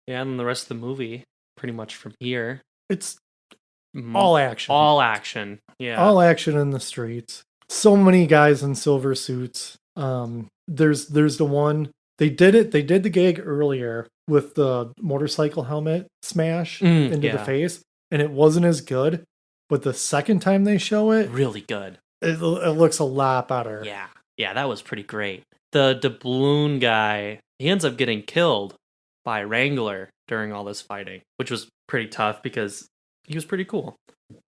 Speaker 2: Yeah, and the rest of the movie, pretty much from here.
Speaker 1: It's all action.
Speaker 2: All action. Yeah.
Speaker 1: All action in the streets. So many guys in silver suits. There's the one. They did the gag earlier with the motorcycle helmet smash into the face, and it wasn't as good. But the second time they show it,
Speaker 2: really good.
Speaker 1: It looks a lot better.
Speaker 2: Yeah, that was pretty great. the doubloon guy, he ends up getting killed by Wrangler during all this fighting, which was pretty tough because he was pretty cool.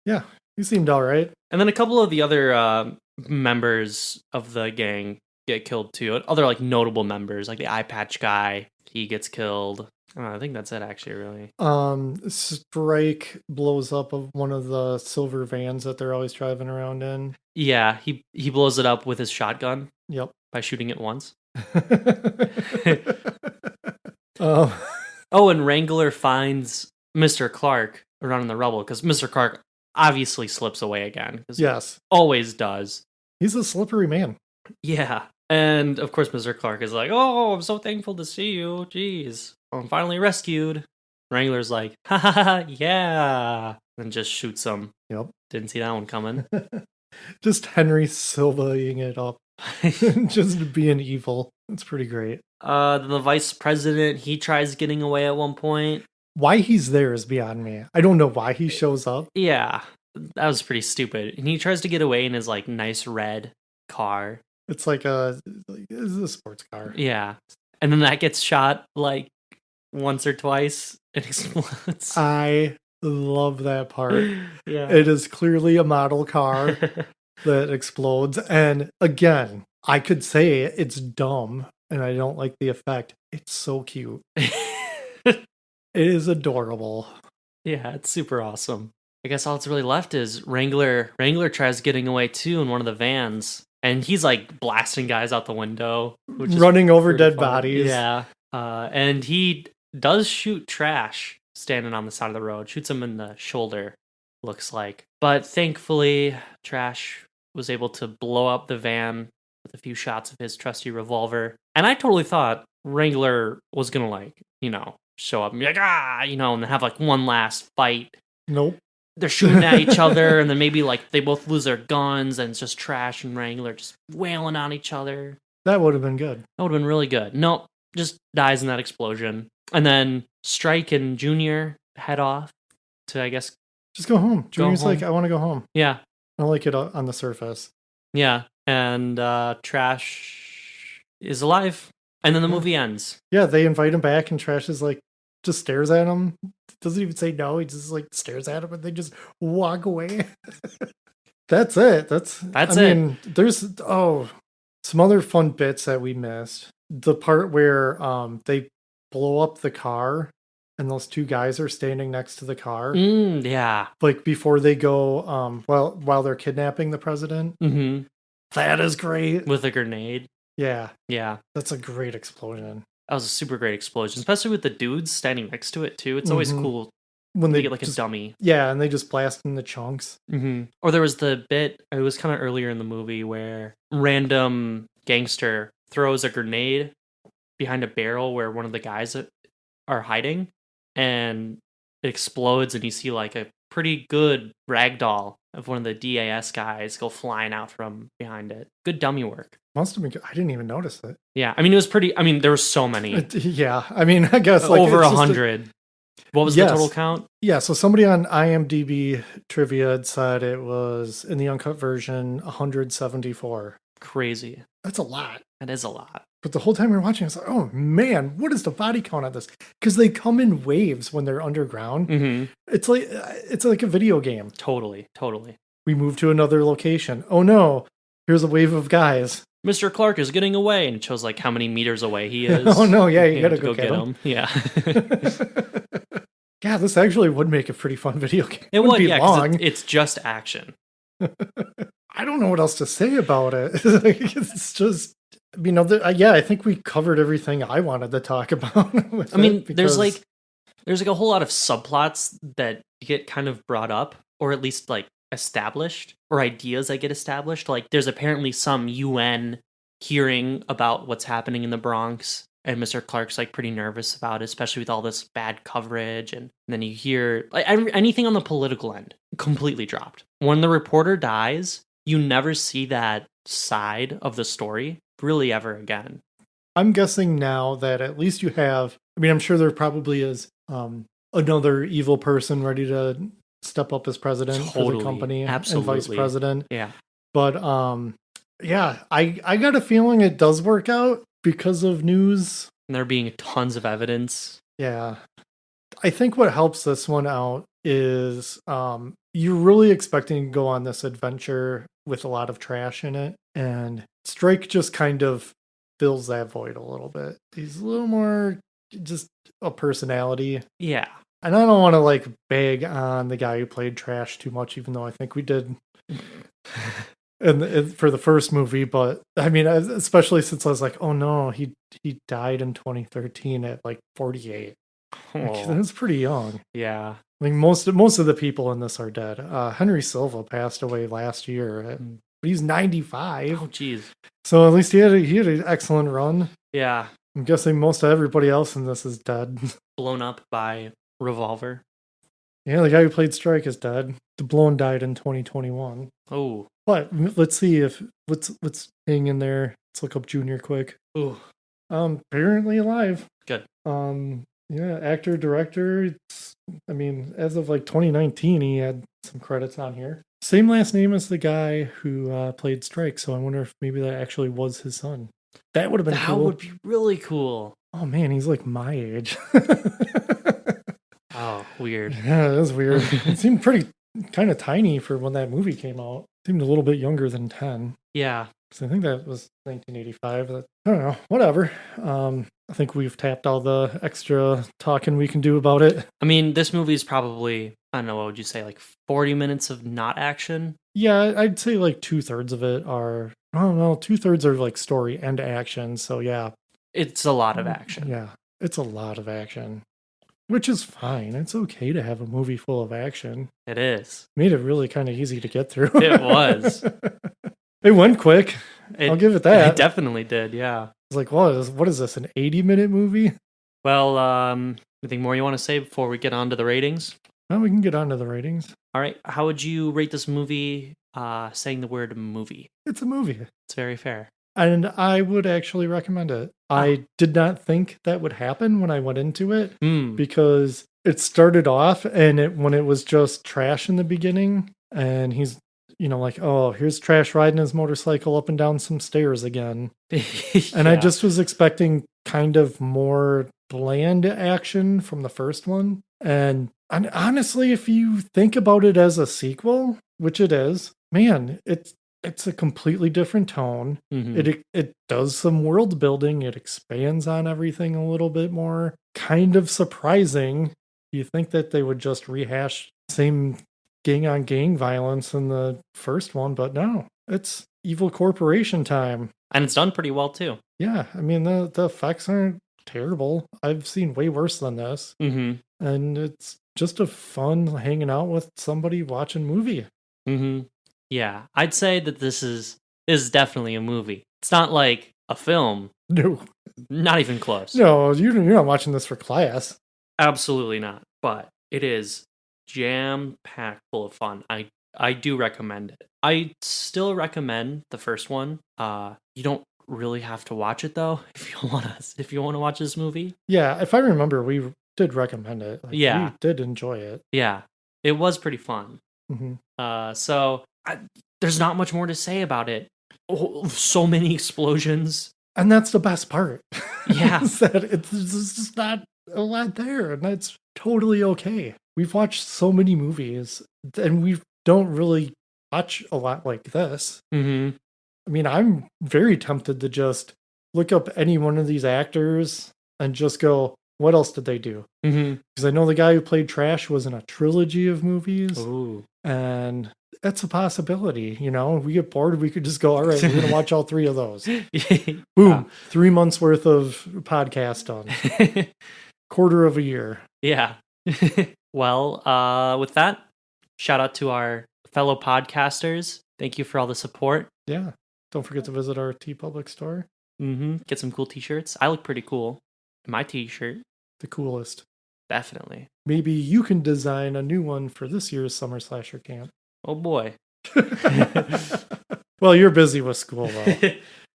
Speaker 1: Yeah, he seemed all right.
Speaker 2: And then a couple of the other members of the gang get killed too. Other like notable members, like the eye patch guy, he gets killed. I think that's it, actually, really.
Speaker 1: Strike blows up of one of the silver vans that they're always driving around in.
Speaker 2: Yeah, he blows it up with his shotgun.
Speaker 1: Yep.
Speaker 2: By shooting it once.
Speaker 1: Oh,
Speaker 2: and Wrangler finds Mr. Clark around in the rubble because Mr. Clark obviously slips away again.
Speaker 1: Yes.
Speaker 2: Always does.
Speaker 1: He's a slippery man.
Speaker 2: Yeah. And of course, Mr. Clark is like, oh, I'm so thankful to see you. Jeez. I'm finally rescued. Wrangler's like, ha ha ha, yeah. And just shoots him.
Speaker 1: Yep.
Speaker 2: Didn't see that one coming.
Speaker 1: Just Henry Silva-ing it up. Just being evil. It's pretty great.
Speaker 2: Then the vice president, he tries getting away at one point.
Speaker 1: Why he's there is beyond me. I don't know why he shows up.
Speaker 2: Yeah, that was pretty stupid. And he tries to get away in his like nice red car.
Speaker 1: It's like it's a sports car.
Speaker 2: Yeah. And then that gets shot like once or twice. It explodes.
Speaker 1: I love that part.
Speaker 2: Yeah.
Speaker 1: It is clearly a model car that explodes. And again, I could say it's dumb and I don't like the effect. It's so cute. It is adorable.
Speaker 2: Yeah, it's super awesome. I guess all that's really left is Wrangler tries getting away too in one of the vans. And he's like blasting guys out the window.
Speaker 1: Running over dead
Speaker 2: fun.
Speaker 1: bodies.
Speaker 2: Yeah. And he does shoot Trash standing on the side of the road. Shoots him in the shoulder, looks like. But thankfully, Trash was able to blow up the van with a few shots of his trusty revolver. And I totally thought Wrangler was going to like, show up and be like, and then have like one last fight.
Speaker 1: Nope.
Speaker 2: They're shooting at each other, and then maybe like they both lose their guns, and it's just Trash and Wrangler just wailing on each other.
Speaker 1: That would have been good.
Speaker 2: That would have been really good. Nope, just dies in that explosion. And then Strike and Junior head off to, I guess,
Speaker 1: just go home. Junior's
Speaker 2: home.
Speaker 1: like, I want to go home.
Speaker 2: Yeah.
Speaker 1: I like it on the surface.
Speaker 2: Yeah, and Trash is alive. And then the movie ends.
Speaker 1: Yeah, they invite him back, and Trash is like, just stares at him. Doesn't even say no. He just like stares at him, and they just walk away. That's it. I mean, there's some other fun bits that we missed. The part where they blow up the car, and those two guys are standing next to the car.
Speaker 2: Yeah.
Speaker 1: Like before they go, while they're kidnapping the president.
Speaker 2: Mm-hmm.
Speaker 1: That is great.
Speaker 2: With a grenade.
Speaker 1: Yeah.
Speaker 2: Yeah.
Speaker 1: That's a great explosion.
Speaker 2: That was a super great explosion, especially with the dudes standing next to it too. It's always cool
Speaker 1: when they
Speaker 2: get like a dummy.
Speaker 1: Yeah, and they just blast into chunks.
Speaker 2: Mm-hmm. Or there was the bit, it was kind of earlier in the movie, where random gangster throws a grenade behind a barrel where one of the guys are hiding, and it explodes, and you see like a pretty good ragdoll of one of the DAS guys go flying out from behind it. Good dummy work.
Speaker 1: Must have been good. I didn't even notice it.
Speaker 2: Yeah, I mean, it was pretty. I mean, there were so many.
Speaker 1: Yeah, I mean, I guess like
Speaker 2: over 100. What was the total count?
Speaker 1: Yeah, so somebody on IMDb trivia had said it was, in the uncut version, 174.
Speaker 2: Crazy.
Speaker 1: That's a lot.
Speaker 2: That is a lot.
Speaker 1: But the whole time we were watching, I was like, oh man, what is the body count on this? Because they come in waves when they're underground.
Speaker 2: Mm-hmm.
Speaker 1: It's like a video game.
Speaker 2: Totally.
Speaker 1: We move to another location. Oh no, here's a wave of guys.
Speaker 2: Mr. Clark is getting away, and it shows like how many meters away he is.
Speaker 1: Oh no, yeah, you gotta go get him.
Speaker 2: Yeah.
Speaker 1: Yeah, this actually would make a pretty fun video game.
Speaker 2: It would,
Speaker 1: be
Speaker 2: yeah,
Speaker 1: long.
Speaker 2: it's just action.
Speaker 1: I don't know what else to say about it. It's just, I think we covered everything I wanted to talk about.
Speaker 2: I mean, there's like a whole lot of subplots that get kind of brought up, or at least like established, or ideas that get established. Like there's apparently some UN hearing about what's happening in the Bronx, and Mr. Clark's like pretty nervous about it, especially with all this bad coverage. And then you hear like anything on the political end completely dropped. When the reporter dies, you never see that side of the story really ever again.
Speaker 1: I'm guessing now that at least you have, I'm sure there probably is another evil person ready to step up as president for the company.
Speaker 2: Absolutely.
Speaker 1: And vice president.
Speaker 2: Yeah.
Speaker 1: But Yeah, I got a feeling it does work out because of news.
Speaker 2: And there being tons of evidence.
Speaker 1: Yeah. I think what helps this one out is you're really expecting to go on this adventure with a lot of trash in it. And Strike just kind of fills that void a little bit. He's a little more just a personality.
Speaker 2: Yeah.
Speaker 1: And I don't want to like bag on the guy who played Trash too much, even though I think we did for the first movie. But I mean, especially since I was like, oh no, he died in 2013 at like 48. Like, that's pretty young.
Speaker 2: Yeah.
Speaker 1: I mean, most of the people in this are dead. Henry Silva passed away last year. He's 95.
Speaker 2: Oh, jeez.
Speaker 1: So at least he had an excellent run.
Speaker 2: Yeah.
Speaker 1: I'm guessing most of everybody else in this is dead.
Speaker 2: Blown up by Revolver.
Speaker 1: Yeah, the guy who played Strike is dead. The Blown died in 2021.
Speaker 2: Oh.
Speaker 1: But let's see if let's hang in there. Let's look up Junior quick.
Speaker 2: Ooh.
Speaker 1: Apparently alive.
Speaker 2: Good.
Speaker 1: Yeah, actor, director. I mean, as of like 2019, he had some credits on here. Same last name as the guy who played Strike, so I wonder if maybe that actually was his son. That would have been cool.
Speaker 2: That would be really cool.
Speaker 1: Oh man, he's like my age.
Speaker 2: Oh, weird.
Speaker 1: Yeah, that was weird. It seemed pretty kind of tiny for when that movie came out. Seemed a little bit younger than 10.
Speaker 2: Yeah.
Speaker 1: So I think that was 1985. I don't know. Whatever. I think we've tapped all the extra talking we can do about it.
Speaker 2: I mean, this movie is probably, I don't know, what would you say, like 40 minutes of not action?
Speaker 1: Yeah, I'd say like 2/3 of it are, I don't know, 2/3 are like story and action. So yeah.
Speaker 2: It's a lot of action.
Speaker 1: Yeah, it's a lot of action. Which is fine. It's okay to have a movie full of action.
Speaker 2: It is.
Speaker 1: Made it really kind of easy to get through.
Speaker 2: It was.
Speaker 1: It went quick. I'll give it that.
Speaker 2: It definitely did, yeah.
Speaker 1: It's like, what is this, an 80-minute movie?
Speaker 2: Well, anything more you want to say before we get on to the ratings?
Speaker 1: Well, we can get on to the ratings.
Speaker 2: All right. How would you rate this movie saying the word movie?
Speaker 1: It's a movie.
Speaker 2: It's very fair.
Speaker 1: And I would actually recommend it. I did not think that would happen when I went into it because it started off and when it was just Trash in the beginning and he's, like, oh, here's Trash riding his motorcycle up and down some stairs again. Yeah. And I just was expecting kind of more bland action from the first one. And honestly, if you think about it as a sequel, which it is, man, it's a completely different tone. Mm-hmm. It does some world building. It expands on everything a little bit more. Kind of surprising. You think that they would just rehash same gang on gang violence in the first one, but no, it's evil corporation time.
Speaker 2: And it's done pretty well too.
Speaker 1: Yeah, I mean the effects aren't terrible. I've seen way worse than this. Mm-hmm. And it's just a fun hanging out with somebody watching movie.
Speaker 2: Mm-hmm. Yeah, I'd say that this is definitely a movie. It's not like a film.
Speaker 1: No. Not
Speaker 2: even close.
Speaker 1: No, you're not watching this for class.
Speaker 2: Absolutely not. But it is jam-packed full of fun. I do recommend it. I still recommend the first one. You don't really have to watch it though if you want to watch this movie.
Speaker 1: Yeah, if I remember, we did recommend it. Like,
Speaker 2: yeah,
Speaker 1: we did enjoy it.
Speaker 2: Yeah, it was pretty fun.
Speaker 1: Mm-hmm.
Speaker 2: So there's not much more to say about it. Oh, so many explosions,
Speaker 1: and that's the best part.
Speaker 2: Yeah,
Speaker 1: that it's just not a lot there, and that's totally okay. We've watched so many movies, and we don't really watch a lot like this.
Speaker 2: Mm-hmm.
Speaker 1: I mean, I'm very tempted to just look up any one of these actors and just go, what else did they do? Because I know the guy who played Trash was in a trilogy of movies.
Speaker 2: Ooh.
Speaker 1: And that's a possibility. We get bored, we could just go, all right, we're going to watch all three of those. Boom. 3 months worth of podcast done. Quarter of a year.
Speaker 2: Yeah. Well, with that, shout out to our fellow podcasters. Thank you for all the support.
Speaker 1: Yeah. Don't forget to visit our TeePublic store.
Speaker 2: Get some cool t-shirts. I look pretty cool. My t-shirt.
Speaker 1: The coolest.
Speaker 2: Definitely.
Speaker 1: Maybe you can design a new one for this year's Summer Slasher Camp.
Speaker 2: Oh boy.
Speaker 1: Well, you're busy with school though.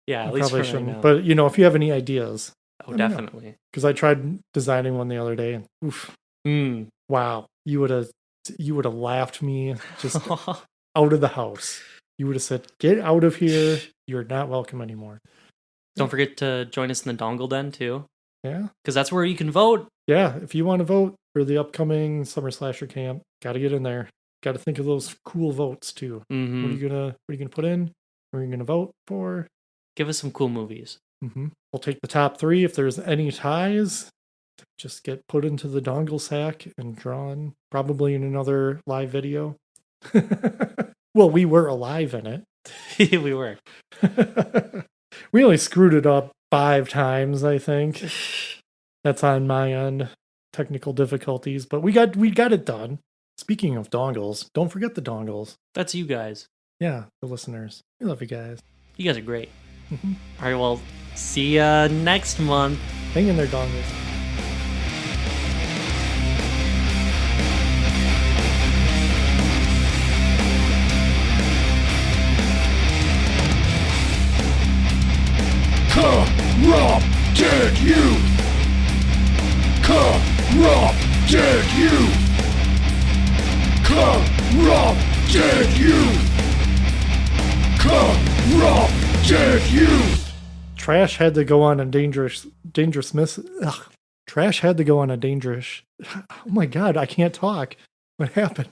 Speaker 2: Yeah, at least for right now.
Speaker 1: But if you have any ideas.
Speaker 2: Oh, definitely.
Speaker 1: Because I tried designing one the other day and oof. Wow. You would have laughed me just out of the house. you would have said, "Get out of here! You're not welcome anymore."
Speaker 2: Don't forget to join us in the Dongle Den too,
Speaker 1: Yeah,
Speaker 2: because that's where you can vote.
Speaker 1: yeah. If you want to vote for the upcoming Summer Slasher Camp, got to get in there. Got to think of those cool votes too.
Speaker 2: Mm-hmm.
Speaker 1: What are you gonna put in? What are you gonna vote for?
Speaker 2: Give us some cool movies.
Speaker 1: Mm-hmm. We'll take the top 3. If there's any ties, just get put into the dongle sack and drawn, probably in another live video. Well, we were alive in it.
Speaker 2: We were.
Speaker 1: We only screwed it up 5 times, I think. That's on my end. Technical difficulties, but we got it done. Speaking of dongles, don't forget the dongles.
Speaker 2: That's you guys.
Speaker 1: Yeah, the listeners. We love you guys.
Speaker 2: You guys are great.
Speaker 1: Mhm.
Speaker 2: All right, well, see ya next month.
Speaker 1: Hang in there, dongles.
Speaker 3: Corrupted you! Corrupted you! Corrupted you! Corrupted you!
Speaker 1: Trash had to go on a dangerous miss. Ugh. Trash had to go on a dangerous. Oh my god, I can't talk. What happened?